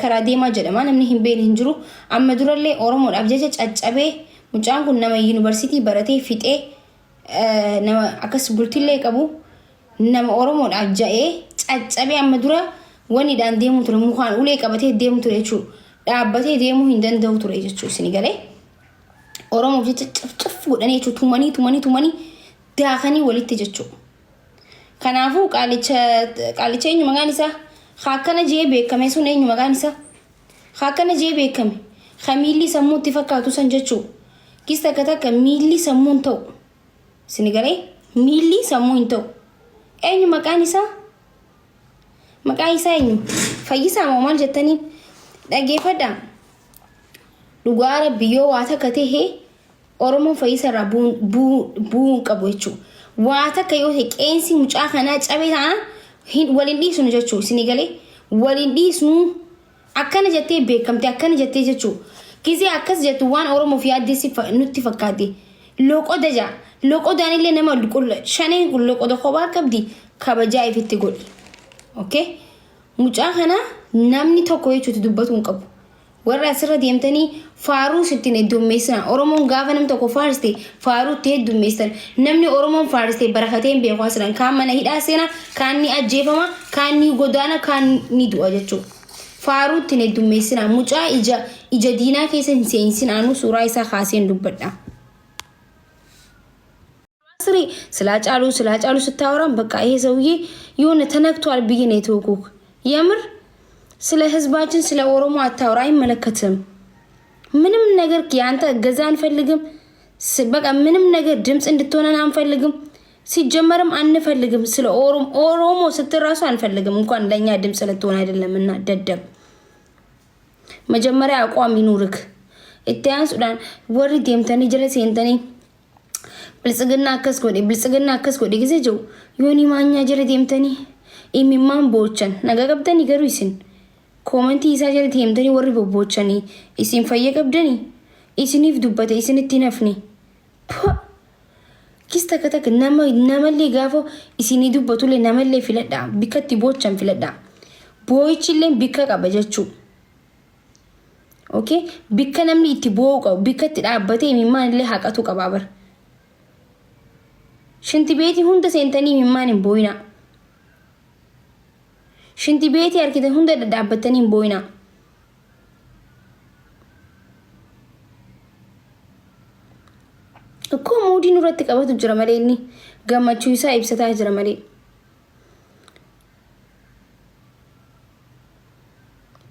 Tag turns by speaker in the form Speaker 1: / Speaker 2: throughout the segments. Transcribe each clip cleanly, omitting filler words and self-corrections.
Speaker 1: karaa deemaa jedhama namni hin beekne hin jiru amma durallee oromoodhaaf jecha caccabee mucaan kun nama yuunivarsiitii baratee fixee nama akkas bultillee qabu nama oromoodhaaf ja'ee caccabee amma dura waniidhaan deemu ture mukaan ulee qabatee deemu ture jechuudha dhaabbatee deemuu hin danda'u ture jechuudha isin galee oromoo jecha caf godhanii jechuudha tumanii daakanii walitti jechuudha kanaafuu qaalicha eenyu maqaan isaa haakana jee beekame sun eenyu maqaan isaa haakana jee beekame khamiilli sammuutti fakkaatu san jechuudha kista takka miilli sammuun ta'u isin galee miilli sammuu hin ta'u eenyu maqaan isaa eenyu fayyisaa moo maal jettanii dhageeffadhaa dhugaa rabbiyyoo waa takka ta'e oromoon fayyisa irraa bu'uun qabu jechuudha waa takka yoo ta'e qeensi mucaa kanaa cabee ta'an waliin dhiisnu jechuudha isin galee waliin dhiisnu akkana jettee beekamte akkana jettee jechuudha gisee akkas jettu waan oromoof yaaddeessi nutti fakkaate loqodaan illee nama shaneen kun loqoda kophaa qabdi kabajaa ifitti godhi okay mucaa kana namni tokko jechuutti dubbatu hin qabu warra asirra deemtanii faaruu sittiin heddummeessina oromoon gaafa nam tokko faariste faaruutti heddummeessan namni oromoon faariste barakatee hin beeku asiran kaan mana hidhaa seena kaan ni ajjeefama kaan ni godaana kaan ni du'a jechuudha faaruutti heddummeessina mucaa ija diinaa keessa hin seensinaanu suuraa isaa kaaseen dubbadha ስላ ጫሉ ስታወራም በቃ ይሄ ሰውዬ የሆነ ተነክቷል ብዬ ነው የተወኩክ የምር ስለ ህዝባችን ስለ ኦሮሞ አታወራ አይመለከትም ምንም ነገር ያንተ ገዛ አንፈልግም በቃ ምንም ነገር ድምጽ እንድትሆነን አንፈልግም ሲጀመርም አንፈልግም ስለ ኦሮሞ ስትራሱ አንፈልግም እንኳን ለኛ ድምጽ ልትሆን አይደለምና ደደብ መጀመሪያ አቋም ይኑርክ እታያን ሱዳን ወሪ ደምተኒ ጀለስ እንተኒ ብልጽግና አከስኮዴ ጊዜ ጆ ዮኒ ማኛ ጀለ ደምተኒ ኢሚማን ቦቸን ነገ ቀብተኒ ገሩ ይስን ኮመንቲ ኢሳ ጀለ ደምተኒ ወሪ ቦቦቸኒ ኢሲን ፈየ ቀብደኒ ኢሲኒፍ ዱበተ ኢሲንቲ ነፍኒ ኪስተ ከተክ ነመሌ ጋፎ ኢሲኒ ዱበቱለ ነመሌ ፊለዳ ቢከቲ ቦቸን ፊለዳ ቦይችለን ቢከ ቀበጀቹ ኦኬ ቢከ ነምኒ ኢቲ ቦቀው ቢከቲ ዳበተ ኢሚማን ለ ሀቀቱ ቀባበር ሽንቲ ቤቲ ሁንደ ሴንተኒ ሚማን ቦይና ሽንቲ ቤቲ አርኪተ ሁንደ ዳበተኒ ቦይና እኮ ሙዲ ኑረት ቀበቱ ጅረመሌኒ ገመቹ ይሳ ይብሰታ ጅረመሌ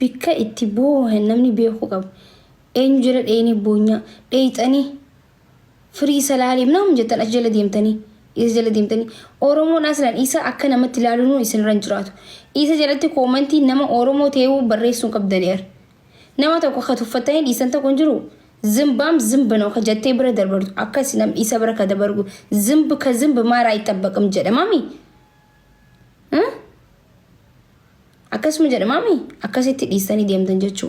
Speaker 1: ቢከ ኢቲቦ ህነምኒ ቤኹ ቀብ ኤንጅረ ዴኒ ቦኛ ዴይጠኒ ፍሪ ሰላሊ ምናም ጀተን አጀለ ዲምተኒ ኢሰ ዲምተኒ ኦሮሞ ናስላን ኢሳ አከነ መትላሉኑ ኢስን ረንጅራቱ ኢሰ ጀለቲ ኮመንቲ ነማ ኦሮሞ ቴው በሬሱን ቀብደኒር ነማ ተቆ ከተፈተኝ ኢሰንተ ቆንጅሩ ዝምባም ዝምብ ነው ከጀቴ ብረ ደርበሩ አከሲነም ኢሰ ብረ ከደበርጉ ዝምብ ከዝምብ ማራ አይጠበቅም ጀደማሚ አከስሙ ጀደማሚ አከሰቲ ዲስተኒ ዲምተን ጀቹ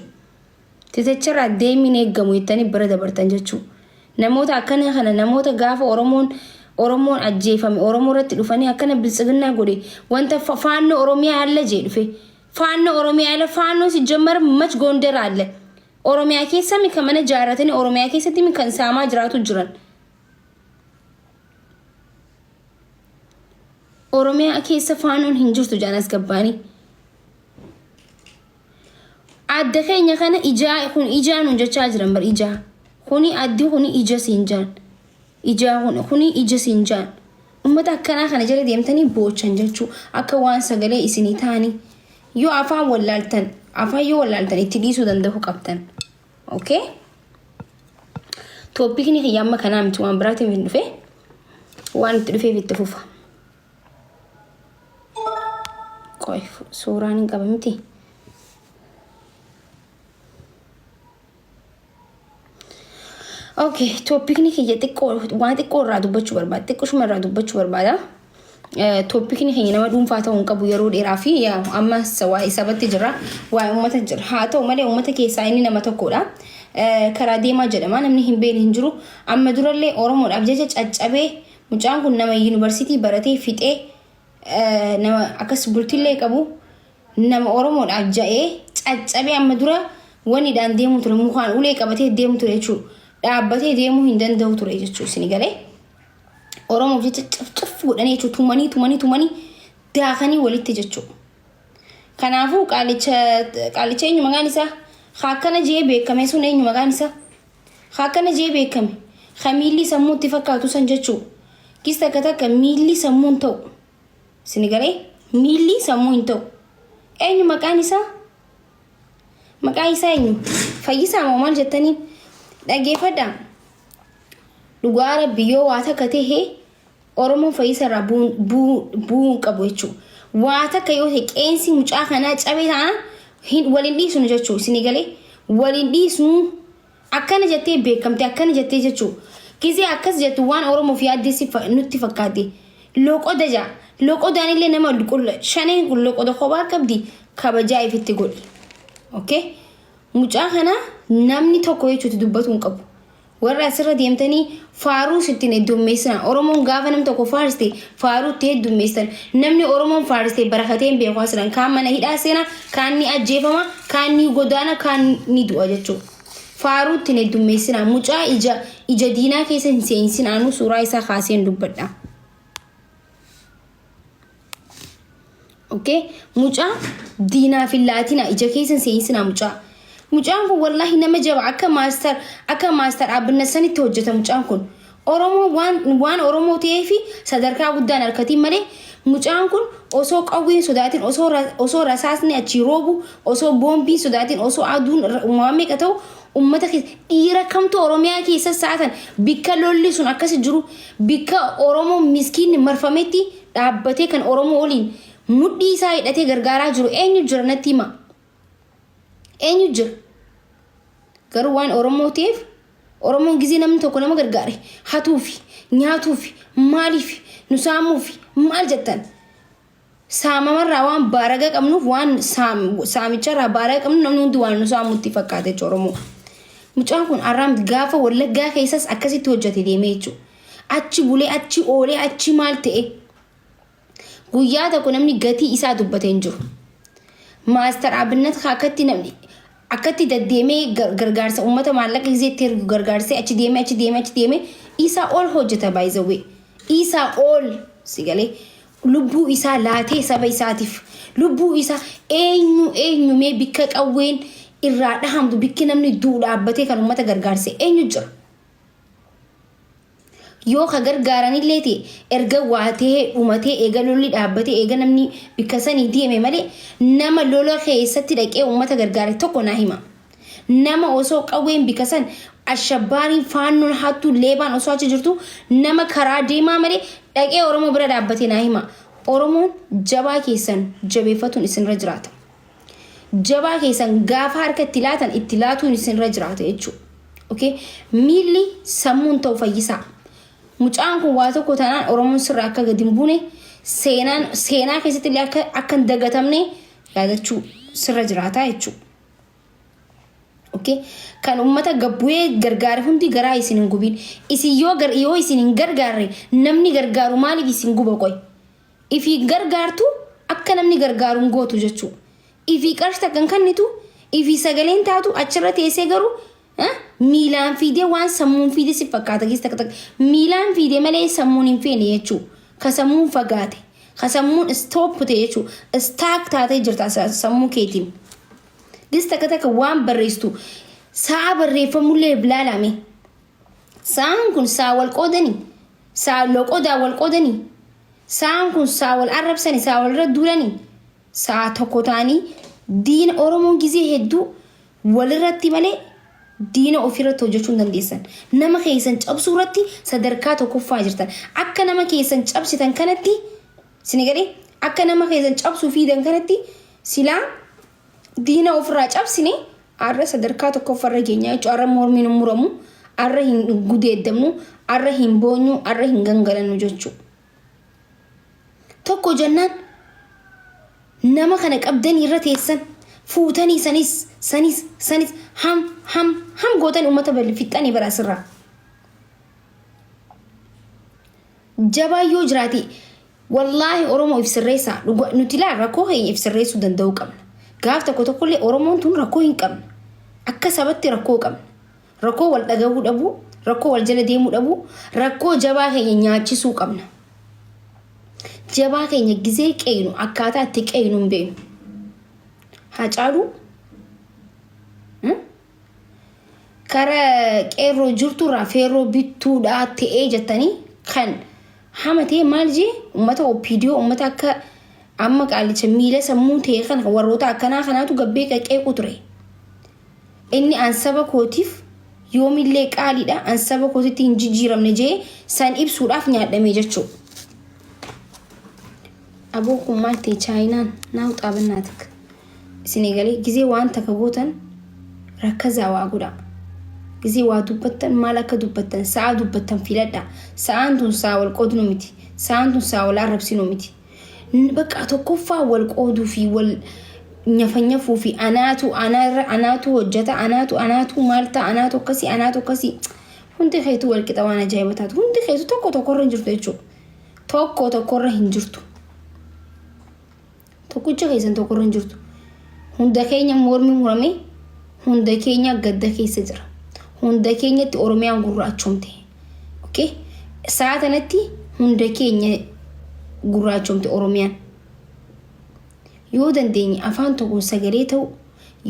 Speaker 1: ተተቸራ ዴሚኔ ገሙ ይተኒ ብረ ደበርተን ጀቹ namoota akkana kana namoota gaafa oromoon ajjeefame oromoo irratti dhufanii akkana biltsiginaa godhe wanta faanno oromiyaa alla jee dhufe faanno oromiyaa alla faanno si jammar mach gondar alla oromiyaa keessa mi kamana jaaratanii oromiyaa keessatti mi kan saamaa jiraatu jiran oromiyaa keessa faannoon hin jirtu jaanas gabbaani adda keenya kana ijaanu jechaa jiran bar ijaa kuni addi kuni ija sinjaan ija kuni ija sinjaan ummata akkana kana jala deemtanii boochan jechuu akka waan sagalee isinii taani yoo afaan wallaaltan itti dhiisuu danda'u qabtan okay topiikni kiyyaama kanaa miti waan biraatiin hin dhufe waan itti dhufeef itti fufa qoy suuraan hin qaba miti okay topiikni kiyya xiqqoo waan xiqqoo irraa dubbachuu barbaada xiqqoshuma irraa dubbachuu barbaada topiikni kiyya nama dhuunfaa ta'uu hin qabu yeroo dheeraa fi ammas waa'ee sabatti jira waa'ee uummata jira haa ta'u malee uummata keessaa inni nama tokkodha karaa deemaa jedhama namni hin beekne hin jiru amma durallee oromoodhaaf jecha caccabee mucaan kun nama yuunivarsiitii baratee fixee nama akkas bultillee qabu nama oromoodhaaf ja'ee caccabee amma dura wani dhaan deemu ture mukaan ulee qabatee deemu ture jechuudha. Dhaabbatee deemuu hin danda'u ture jechuudha. Isin galee oromoof jecha caf godhanii jechuudha tumanii daakanii walitti jechuudha. Kanaafuu qaalicha eenyu maqaan isaa akkana jee beekame sun eenyu maqaan isaa akkana jee beekame miilli sammuu itti fakkaatu san jechuudha. Kista takka miilli sammuu hin ta'u. Isin galee miilli sammuu hin ta'u. Eenyu maqaan isaa? Maqaan isaa eenyu? Fayyisaa moo maal jettanii? Dhaggeeffadhaa. Dhugaa Rabbiyyoo waa takka ta'e Oromoo Fayyisa irraa bu'uu qabu jechuudha. Waa takka yoo ta'e qeensi mucaa kanaa cabee ta'an waliin dhiisnu jechuudha. Isin galee waliin dhiisnu akkana jettee beekamte akkana jettee jechuudha. Kizee akkas jettu waan Oromoof yaaddeessi nutti fakkaate. Loqoda jaa. Loqodaan illee nama shaneen kun loqoda kophaa qabdi kabajaa ifitti godhi. Okay? Mucaa kana namni tokko jechuutti dubbatu hin qabu. Warra asirra deemtanii faaruu sittiin heddummeessina. Oromoon gaafa nam tokko faariste faaruu itti heddummeessan. Namni Oromoon faariste barakateen beeku asiran kaan mana hidhaa seena, kaan ni ajjeefama, kaan ni godaana, kaan ni du'a jechuudha. Faaruu ittiin heddummeessina. Mucaa ija diinaa keessa hin seensinaanu suuraa isaa kaaseen dubbadha. Okay? Mucaa diinaa fi laatina ija keessa hin seensina mucaa. Mucaan kun wallahi nama jaba akka maastar abinna sanitti hojjeta mucaan kun. Oromoo waan Oromoo ta'ee fi sadarkaa guddaan harkatiin malee mucaan kun osoo qawween sodaatiin osoo rasaasni achi roobu osoo boombiin sodaatiin osoo aduun uumamee ka ta'u ummata keessa dhiira kamtu Oromiyaa keessa saatan bikka lolli sun akkas jiru bikka Oromoo miskiin marfametti dhaabbatee kan Oromoo waliin mudhii isaa hidhatee gargaaraa jiru eenyu jira natti hima. Eenyu jira? Garuu waan Oromoo ta'eef Oromoon gizee namni tokko nama gargaare hatuufi nyaatuufi maaliif nu saamuufi maal jettan saamamarraa waan baaraga qabnuuf waan saamicharraa baaraga qabnu namni hundi waan nu saamuutti fakkaate Oromoo. Mucaan kun arraam gaafa Wallaggaa keessas akkasitti hojjete deemee jechuudha. Achi bulee achi oolee achi maal ta'e guyyaa tokko namni gatii isaa dubbatee hin jiru. Maastar Abinnat akkatti namni akkatti daddeemee gargaarsa uummata maallaqa gizeetti ergu gargaarsee achi deemee isaa ol hojjeta by the way. Isaa ol sigalee lubbuu isaa laatee saba isaatiif lubbuu isaa eenyu mee bikka qawween irraa dhahamtu bikki namni duu dhaabbatee kan uummata gargaarse eenyu jira? Yoo ka gargaaranillee ta'e erga waatee dhumatee eega lolli dhaabbatee eega namni bikka sanii deeme malee nama lola keessatti dhaqee uummata gargaare tokko naa hima. Nama osoo qawween bikka san ashabbaariin faannoon hattuu leebaan osoo achi jirtu nama karaa deemaa malee dhaqee Oromoo bira dhaabbatee naa hima. Oromoon jabaa keessan jabeeffatuun isinirra jiraata. Jabaa keessan gaafa harka itti laatan itti laatuun isinirra jiraata jechuudha. Okay? Miilli sammuun ta'u fayyisaa. Mucaan kun waa tokko tanaan Oromoon sirraa akka gadi hin buune seenaa keessatti illee akka hin dagatamne yaadachuu sirra jiraata jechuudha. Okay? Kan uummata gabbu'ee gargaare hundi garaa isin hin gubiin. Isin yoo isin hin gargaarre namni gargaaru maaliif isin guba qoy? Ifii gargaartu akka namni gargaaru hin gootu jechuudha. Ifii qarshii takkan kennitu ifii sagaleen taatu achirra teessee garuu miilaan fiidee waan sammuun fiidee si fakkaata keessa takka miilaan fiidee malee sammuun hin feene jechuudha. Ka sammuun fagaate ka sammuun stooppute jechuudha. Staak taatee jirta sammuu keetiin. Keessa takka waan barreessitu sa'a barreeffamullee bilaalame. Sa'aan kun sa'a wal qoodanii sa'a loqodaa wal qoodanii sa'aan kun sa'a wal arrabsanii sa'a wal irra duulanii sa'a tokko ta'anii diina Oromoon gizee hedduu walirratti malee diina ofirratti hojjechuu dandeessan. Nama keessan cabsuu irratti sadarkaa tokkoffaa jirtan. Akka nama keessan cabsitan kanatti sinigalee akka nama keessan cabsuu fiidan kanatti silaa diina ofirraa cabsine arra sadarkaa tokkoffaarra geenyaa jechuudha. Arra mormiin hin muramu, arra hin gudeeddamnu, arra hin boonyu, arra hin gangalannu jechuudha. Tokko jennaan nama kana qabdanii irra teessan fuutanii sanis ham gootan uummata balfixanii baraasirraa. Jabaa yoo jiraate wallahi oromo ifsirreessa nuti la rakkoo hin ifsirreessu danda'u qabna gaaf tokko illee oromoon tun rakkoo hin qabna akka sabatti rakkoo qabna rakkoo wal dhagahuu dhabu rakkoo wal jala deemuu dhabu rakkoo jabaa keenya nyaachisuu qabna jabaa keenya gizee qeeynu akkaataa itti qeeynu hin beeknu Hacaaluu kara qeerroo jirturraa feerroo bittuudhaa ta'ee jettanii kan hamatee maal jee ummata opiidiyoo ummata akka amma qaalicha miila sammuu ta'e kan warroota akkanaa kanaatu gabbee qaqeequ ture inni ansaba kootiif yoomillee qaaliidha ansaba kootitti hin jijjiiramne jee san ibsuudhaaf nyaadhame jechuu aboo kun maal ta'e chaayinaan naa'u xaabannaatik isin egalee gizee waan takka gootan rakkazaa waa godhaa gizee waa dubbattan maal akka dubbattan sa'a dubbattan filadha sa'aan tun sa'a wal qoodnu miti sa'aan tun sa'a wal arrabsinu miti bakka tokkoffaa wal qooduu fi wal nyafanyafuu fi anaatu hojjeta anaatu maalta anaatu akkasii hundi keetu wal qixa waan ajaa'iba taatu hundi keetu tokkorra hin jirtu jechuudha tokkorra hin jirtu tokkicha keessan tokkorra hin jirtu hunda keenya mormi murame hunda keenya gadda keessa jira hunda keenyatti oromiyaan gurraachomte okay saatanatti hunda keenya gurraachomte oromiyaan yoo dandeenye afaan tokko sagalee ta'u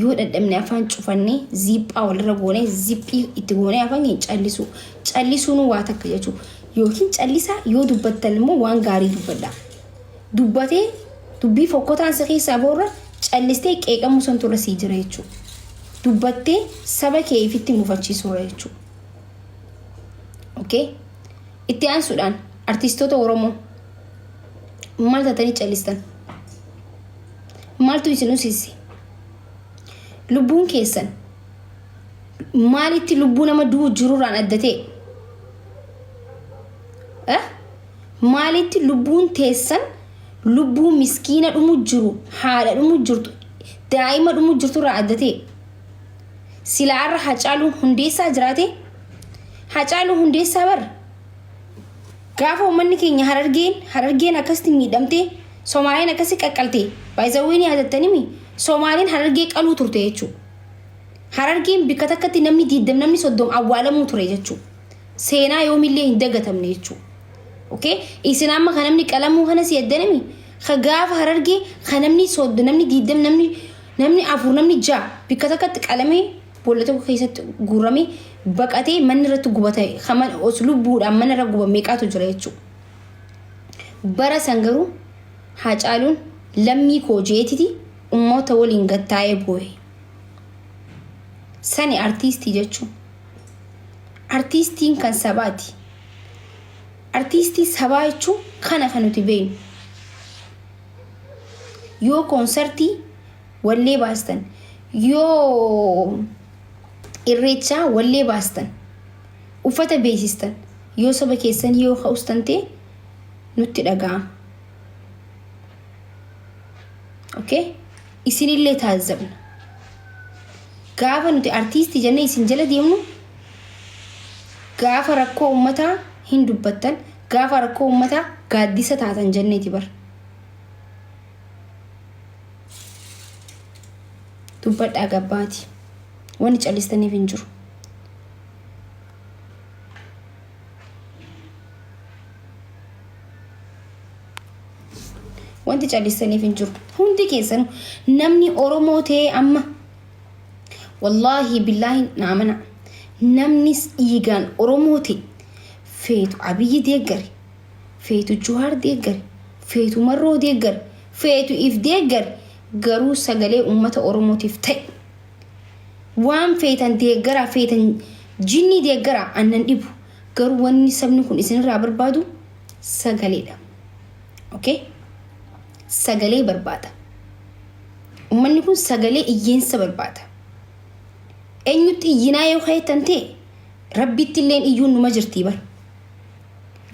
Speaker 1: yoo dadhabne afaan cufannee ziiphaa walirra goonee ziiphii itti goonee afaan keenya callisuun waa takka jechuu yookiin callisaa yoo dubbattan immoo waan gaarii dubbadha dubbatee dubbii fokkotaan sa keessaa boorra callistee qeeqamu san turre sii jira jechuu dubbattee saba kee ifitti mufachiisuu jechuu okay itti aansuudhaan artistoota oromoo maal taatanii callistan maaltu isin usiisi lubbuun keessan maalitti lubbuu nama du'u jirurraan addatee maalitti lubbuun teessan lubbuu miskiina dhumu jiru haadha dhumu jirtu daa'ima dhumu jirturraa addatee silaarra Hacaaluu Hundeessaa jiraate Hacaaluu Hundeessaa bar gaafa uummanni keenya harargeen akkasitti miidhamtee Somaaliin akkasii qaqqaltee baay'isawween yaadattanii Somaaliin harargee qaluu turte jechuudha harargeen bikka takkatti namni 20 namni 30 awwaalamuu ture jechuudha seenaa yoomillee hin dagatamne jechuudha okay isin amma kan namni qalamuu kana si yaddanami gaafa harargee kan namni 30 namni 20 namni 4 namni 6 bikka takkatti qalamee boolla tokko keessatti guuramee baqatee manni irratti gubate kaman oslubbuudhaan manni irra gubamee qaatu jira jechuudha bara sangaruu Hacaaluun lammii koo jeetiti ummata waliin gattaa'ee boo'e sani artiistii jechuun artiistiin kan sabaati artiistii sabaa jechuun kana kan nuti beeknu yoo koonsartii wallee baastan yoo irreechaa wallee baastan uffata beeksistan yoo saba keessan yoo haustante nutti dhaga'ama okay isinillee taazabna gaafa nuti artiistii jennee isin jala deemnu gaafa rakkoo ummataa hin dubbattan gaafa rakkoo ummataa gaaddisa taatan jenneeti bar dubbadhaa gabbaati wanni callistaniif hin jiru wanti callistaniif hin jiru hundi keessan namni oromoo ta'e amma wallahi billahi naamana namni dhiigaan oromoo ta'e feetu abiyyi deeggare feetu juhaar deeggare feetu marroo deeggare feetu if deeggare garuu sagalee ummata oromootiif ta'e waan feetan deeggara feetan jinni deeggara annan dhibu garuu wanni sabni kun isinirraa barbaadu sagaleedha okay sagalee barbaada ummanni kun sagalee iyyeensa barbaada eenyutti iyyinaa yoo kaytan ta'e rabbitti illeen iyyuun numa jirtii bar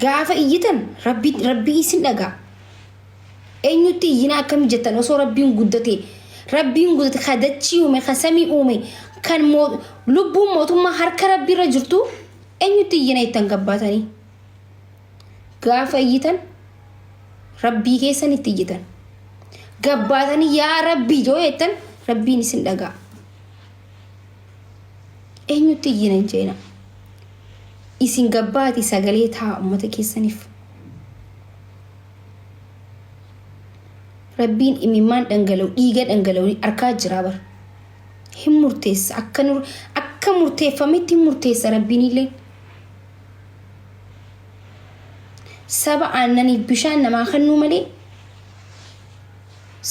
Speaker 1: gaafa iyyitan rabbi isin dhagaa eenyutti iyyinaa akkam jettan osoo rabbiin guddate kadachii uume kasamii uume kan lubbuun mootummaa harka rabbiirra jirtu eenyutti iyyina ittan gabbaatanii gaafa iyyitan rabbii keessan itti iyyitan gabbaatanii yaa rabbii joo jettan rabbiin isin dhagaa eenyutti iyyinan jeena isin gabbaati sagalee taa ummata keessaniif rabbiin imimmaan dhangala'u dhiiga dhangala'u harkaa jira bar hin murteessa akka murteeffametti murteessa rabbiin illee saba annani bishaan namaa kannuu malee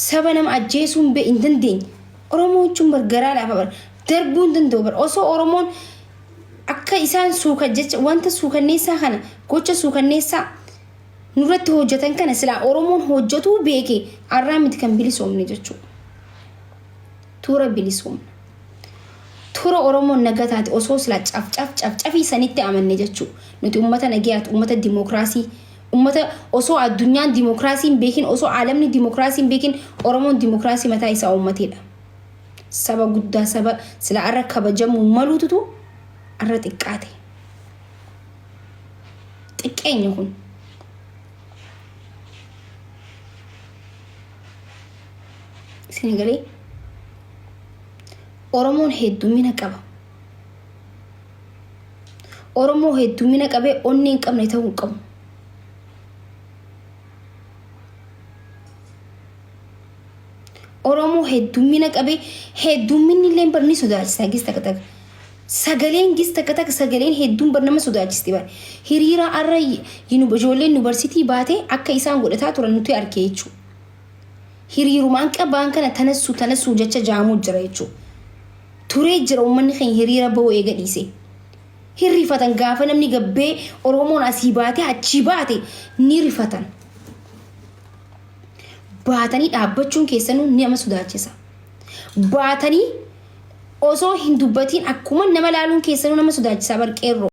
Speaker 1: saba nama ajjeesuun be hin dandeenye oromoon chun bargaraa lafa bar darbuun danda'u bar osoo oromoon akka isaan suuka jecha wanta suukanneessaa kana gocha suukanneessaa nurratti hojjetan kana silaa oromoon hojjetuu beeke arraa miti kan bilisoomne jechuudha tuura bilisoomne tuura oromoon nagataati osoo silaa cafcafii sanitti amanne jechuudha nuti ummata nagayaati ummata dimookiraasii ummata osoo addunyaan dimookiraasiin beekin osoo aalamni dimookiraasiin beekin oromoon dimookiraasii mataa isaa ummateedha saba guddaa saba silaa arra kabajamu maluututu arra xiqqaate xiqqeenya kun Senegalii oromoon heddumina qaba oromoo heddumina qabee onni hin qabne ta'uu qabu oromoo heddumina qabee hedduminni illee barni sodaachisa gis takka sagaleen gis takka sagaleen hedduun bar nama sodaachisti bar hiriira arra ijoolleen yuunivarsiitii baatee akka isaan godhataa turan nuti arkee jechuudha hiriirumaan qabaan kana tanassu jecha jaamuu jira jechuudha turee jira uummanni kan hiriira ba'uu eega dhiise hirrifatan gaafa namni gabbee oromoon asii baatee achi baate ni rifatan baatanii dhaabbachuun keessanuu nama sodaachisa baatanii osoo hin dubbatiin akkuma nama laaluun keessanuu nama sodaachisa bar qeerroo